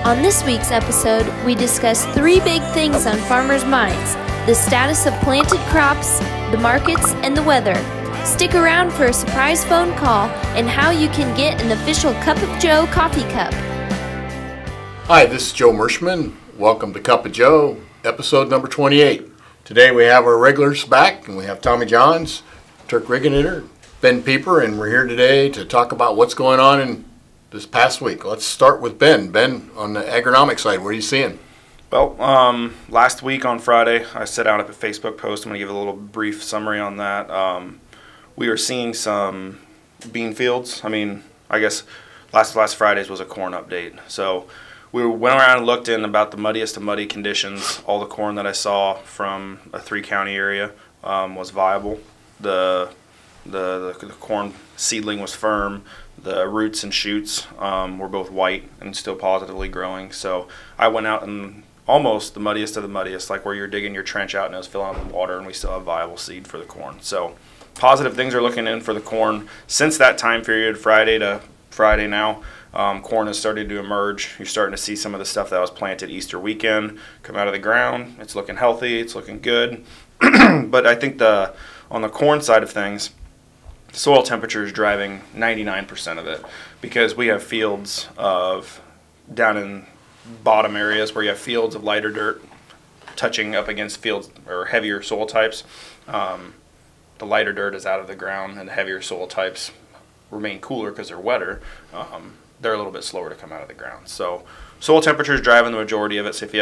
On this week's episode, we discuss three big things on farmers' minds: the status of planted crops, the markets, and the weather. Stick around for a surprise phone call and how you can get an official Cup of Joe coffee cup. Hi, this is Joe Mershman. Welcome to Cup of Joe, episode number 28. Today we have our regulars back, and we have Tommy Johns, Turk Rigginator, Ben Pieper, and we're here today to talk about what's going on in this past week. Let's start with Ben. Ben, on the agronomic side, what are you seeing? Well, last week on Friday, I set out a Facebook post. I'm going to give a little brief summary on that. We were seeing some bean fields. I guess last Friday's was a corn update. So we went around and looked in about the muddiest of muddy conditions. All the corn that I saw from a 3-county area was viable. The corn seedling was firm. The roots and shoots were both white and still positively growing. So I went out and almost the muddiest of the muddiest, like where you're digging your trench out and it was filling up with water, and we still have viable seed for the corn. So positive things are looking in for the corn. Since that time period, Friday to Friday now, corn is starting to emerge. You're starting to see some of the stuff that was planted Easter weekend come out of the ground. It's looking healthy. It's looking good. But I think on the corn side of things, soil temperature is driving 99% of it, because we have fields down in bottom areas where you have fields of lighter dirt touching up against fields or heavier soil types. The lighter dirt is out of the ground, and the heavier soil types remain cooler because they're wetter. They're a little bit slower to come out of the ground. So soil temperature is driving the majority of it. So if you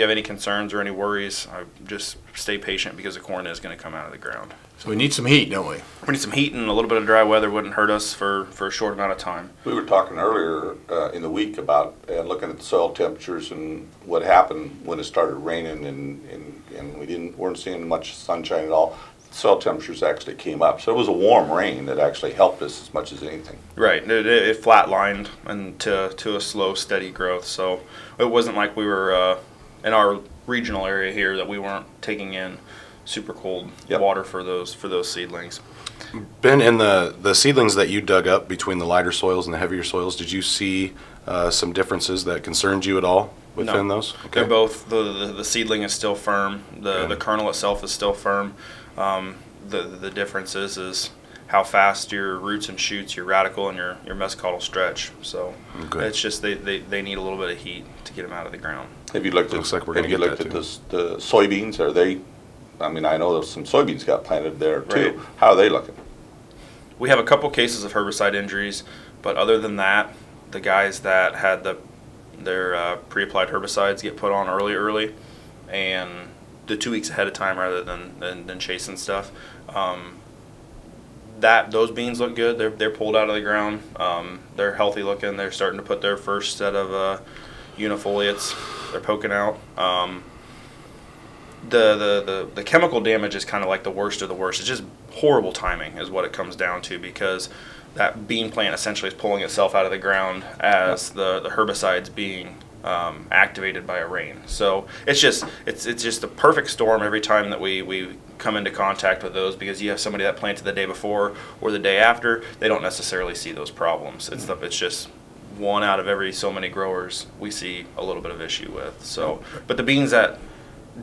have any concerns or any worries, just stay patient, because the corn is going to come out of the ground. So we need some heat, don't we? We need some heat, and a little bit of dry weather wouldn't hurt us for a short amount of time. We were talking earlier in the week about looking at the soil temperatures and what happened when it started raining, and we weren't seeing much sunshine at all. Soil temperatures actually came up, so it was a warm rain that actually helped us as much as anything. Right, it flatlined and to a slow, steady growth. So it wasn't like we were in our regional area here that we weren't taking in super cold water for those seedlings. Ben, in the seedlings that you dug up between the lighter soils and the heavier soils, did you see some differences that concerned you at all within those? Okay. They're both, the seedling is still firm, the kernel itself is still firm. The difference is how fast your roots and shoots, your radicle and your mesocautal stretch. So it's just they need a little bit of heat to get them out of the ground. Have you looked at the soybeans? Are they? I know there's some soybeans got planted there too. Right. How are they looking? We have a couple cases of herbicide injuries, but other than that, the guys that had their pre-applied herbicides get put on early, and the 2 weeks ahead of time rather than chasing stuff. Those beans look good. They're pulled out of the ground. They're healthy looking. They're starting to put their first set of unifoliates. They're poking out. The chemical damage is kind of like the worst of the worst. It's just horrible timing is what it comes down to, because that bean plant essentially is pulling itself out of the ground as the herbicide's being activated by a rain. So it's just the perfect storm every time that we come into contact with those, because you have somebody that planted the day before or the day after, they don't necessarily see those problems. It's just one out of every so many growers we see a little bit of issue with. So, but the beans that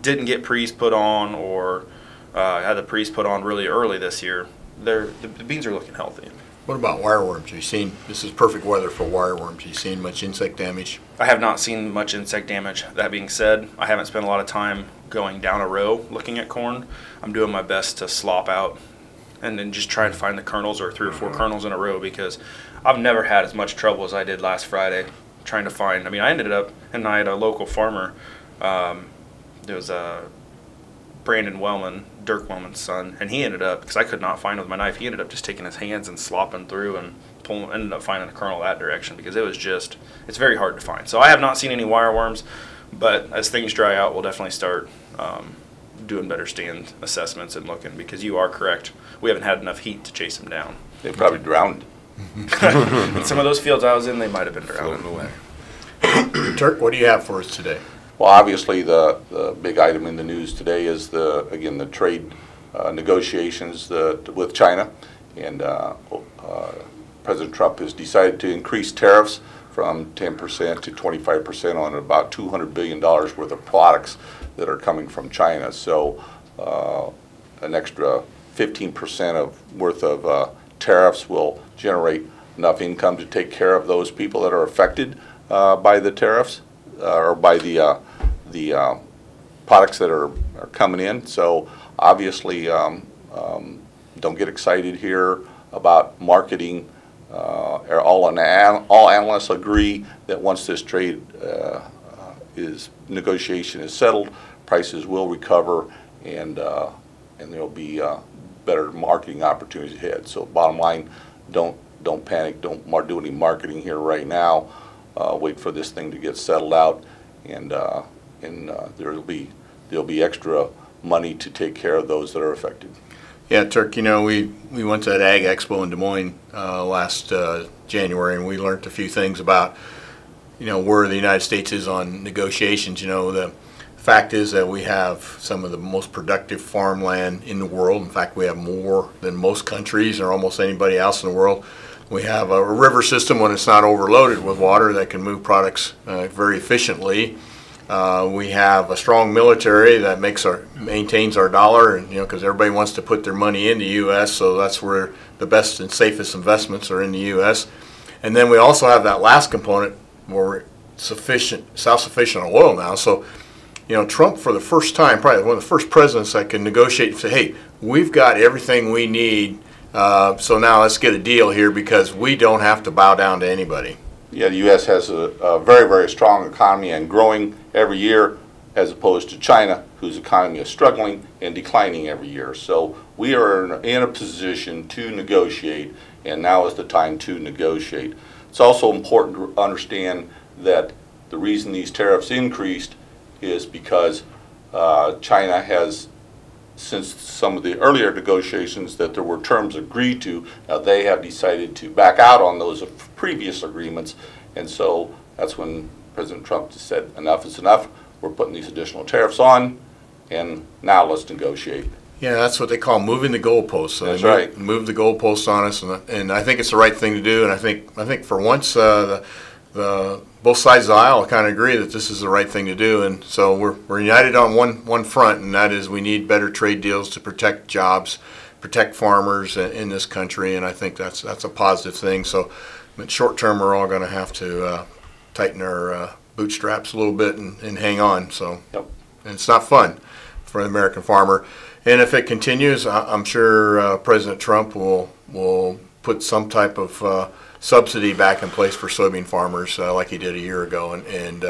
didn't get pre's put on or had the pre's put on really early this year, the beans are looking healthy. What about wireworms? Are you seeing, this is perfect weather for wireworms, are you seeing much insect damage? I have not seen much insect damage. That being said, I haven't spent a lot of time going down a row looking at corn. I'm doing my best to slop out and then just try to find the kernels, or 3 or 4 kernels in a row, because I've never had as much trouble as I did last Friday trying to find. I ended up, and I had a local farmer, there was a Brandon Wellman, Dirk Wellman's son, and he ended up, because I could not find it with my knife, he ended up just taking his hands and slopping through and ended up finding a kernel that direction, because it's very hard to find. So I have not seen any wireworms, but as things dry out, we'll definitely start doing better stand assessments and looking, because you are correct. We haven't had enough heat to chase them down. They probably drowned. In some of those fields I was in, they might have been drowned. Floating away. Turk, what do you have for us today? Well, obviously the big item in the news today is the trade negotiations with China, and President Trump has decided to increase tariffs from 10% to 25% on about $200 billion worth of products that are coming from China. So an extra 15% worth of tariffs will generate enough income to take care of those people that are affected by the tariffs or by the products that are coming in. So obviously, don't get excited here about marketing. All analysts agree that once this trade negotiation is settled, prices will recover, and there will be better marketing opportunities ahead. So bottom line, don't panic. Don't do any marketing here right now. Wait for this thing to get settled out, and there'll be extra money to take care of those that are affected. Yeah, Turk, we went to that Ag Expo in Des Moines last January, and we learned a few things about, where the United States is on negotiations. The fact is that we have some of the most productive farmland in the world. In fact, we have more than most countries or almost anybody else in the world. We have a river system when it's not overloaded with water that can move products very efficiently. We have a strong military that maintains our dollar, and because everybody wants to put their money in the U.S., so that's where the best and safest investments are in the U.S. And then we also have that last component where we're self-sufficient on oil now. So, Trump, for the first time, probably one of the first presidents that can negotiate and say, hey, we've got everything we need, so now let's get a deal here because we don't have to bow down to anybody. Yeah, the U.S. has a very, very strong economy and growing every year, as opposed to China, whose economy is struggling and declining every year. So we are in a position to negotiate, and now is the time to negotiate. It's also important to understand that the reason these tariffs increased is because China has, since some of the earlier negotiations that there were terms agreed to, they have decided to back out on those previous agreements, and so that's when President Trump just said enough is enough. We're putting these additional tariffs on, and now let's negotiate. Yeah, that's what they call moving the goalposts. So that's right. Move the goalposts on us, and I think it's the right thing to do. And I think for once, both sides of the aisle kind of agree that this is the right thing to do. And so we're united on one front, and that is we need better trade deals to protect jobs, protect farmers in this country. And I think that's a positive thing. So, short term, we're all going to have to tighten our bootstraps a little bit and hang on. So, yep. And it's not fun for the American farmer. And if it continues, I'm sure President Trump will put some type of subsidy back in place for soybean farmers like he did a year ago. And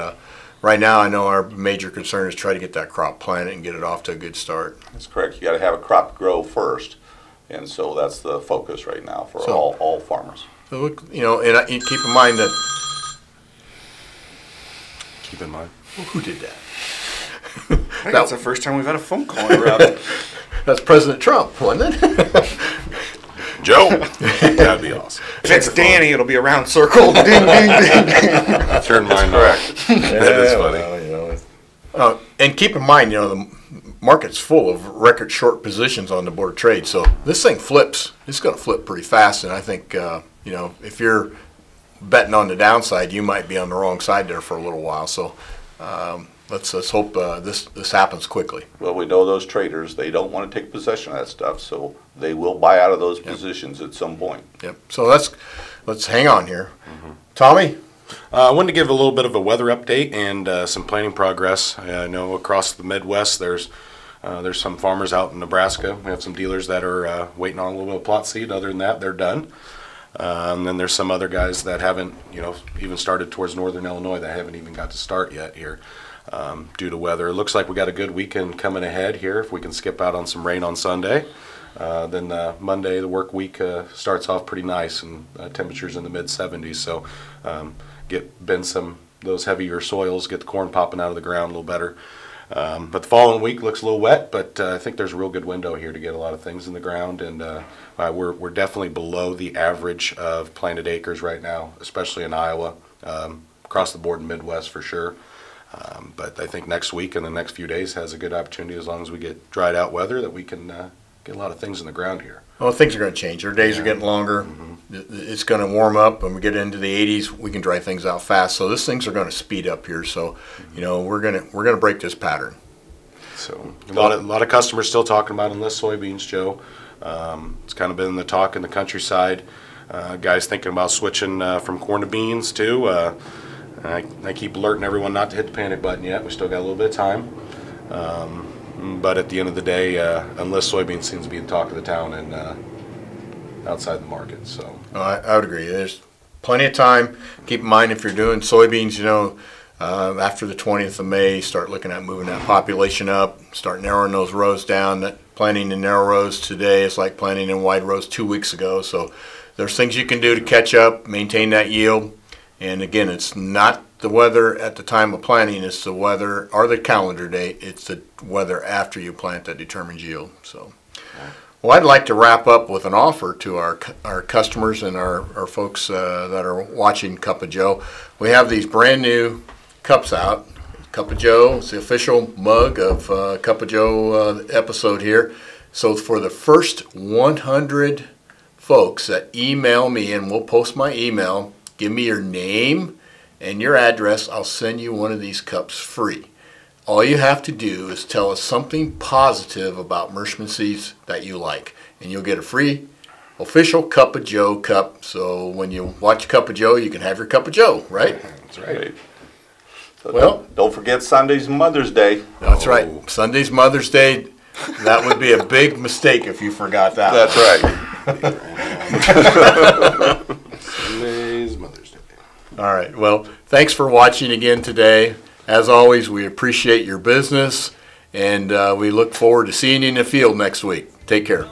right now, I know our major concern is try to get that crop planted and get it off to a good start. That's correct. You got to have a crop grow first, and so that's the focus right now for all farmers. So look, and keep in mind that. Keep in mind. Well, who did that? I think that's the first time we've had a phone call interrupt. That's President Trump, wasn't it? Joe, that'd be awesome. If it's Danny, it'll be a round circle. Ding, ding, ding, ding. Turn mine correct. That is funny. Well, and keep in mind, the market's full of record short positions on the Board of Trade. So this thing flips. It's going to flip pretty fast. And I think, if you're betting on the downside, you might be on the wrong side there for a little while. So let's hope this happens quickly. Well, we know those traders, they don't want to take possession of that stuff, so they will buy out of those positions at some point. Yep. So let's hang on here. Mm-hmm. Tommy? I wanted to give a little bit of a weather update and some planting progress. I know across the Midwest there's some farmers out in Nebraska. We have some dealers that are waiting on a little bit of plot seed. Other than that, they're done. And then there's some other guys that haven't, even started towards northern Illinois that haven't even got to start yet here due to weather. It looks like we got a good weekend coming ahead here. If we can skip out on some rain on Sunday, then Monday, the work week, starts off pretty nice and temperatures in the mid-70s. So bend some those heavier soils, get the corn popping out of the ground a little better. But the following week looks a little wet, but I think there's a real good window here to get a lot of things in the ground, and we're definitely below the average of planted acres right now, especially in Iowa, across the board in Midwest for sure. But I think next week and the next few days has a good opportunity, as long as we get dried out weather, that we can get a lot of things in the ground here. Well, things are going to change. Our days are getting longer. Mm-hmm. it's going to warm up. When we get into the 80s, we can dry things out fast. So these things are going to speed up here. So, we're gonna break this pattern. So a lot of customers still talking about enlist soybeans, Joe. It's kind of been the talk in the countryside. Guys thinking about switching from corn to beans too. I keep alerting everyone not to hit the panic button yet. We still got a little bit of time. But at the end of the day, enlist soybeans seems to be the talk of the town and outside the market. So I would agree. There's plenty of time. Keep in mind, if you're doing soybeans, after the 20th of May, start looking at moving that population up, start narrowing those rows down. That planting in narrow rows today is like planting in wide rows 2 weeks ago. So there's things you can do to catch up, maintain that yield. And again, it's not the weather at the time of planting, it's the weather or the calendar date. It's the weather after you plant that determines yield. So, well, I'd like to wrap up with an offer to our customers and our folks that are watching Cup of Joe. We have these brand new cups out. Cup of Joe, it's the official mug of Cup of Joe episode here. So for the first 100 folks that email me, and we'll post my email, give me your name and your address, I'll send you one of these cups free. All you have to do is tell us something positive about Mershman seeds that you like, and you'll get a free official Cup of Joe cup. So when you watch Cup of Joe, you can have your Cup of Joe, right? that's right. So Well, don't forget Sunday's Mother's Day. That's right. Sunday's Mother's Day. That would be a big mistake if you forgot that. That's right. Sunday's Mother's Day. All right. Well, thanks for watching again today. As always, we appreciate your business, and we look forward to seeing you in the field next week. Take care.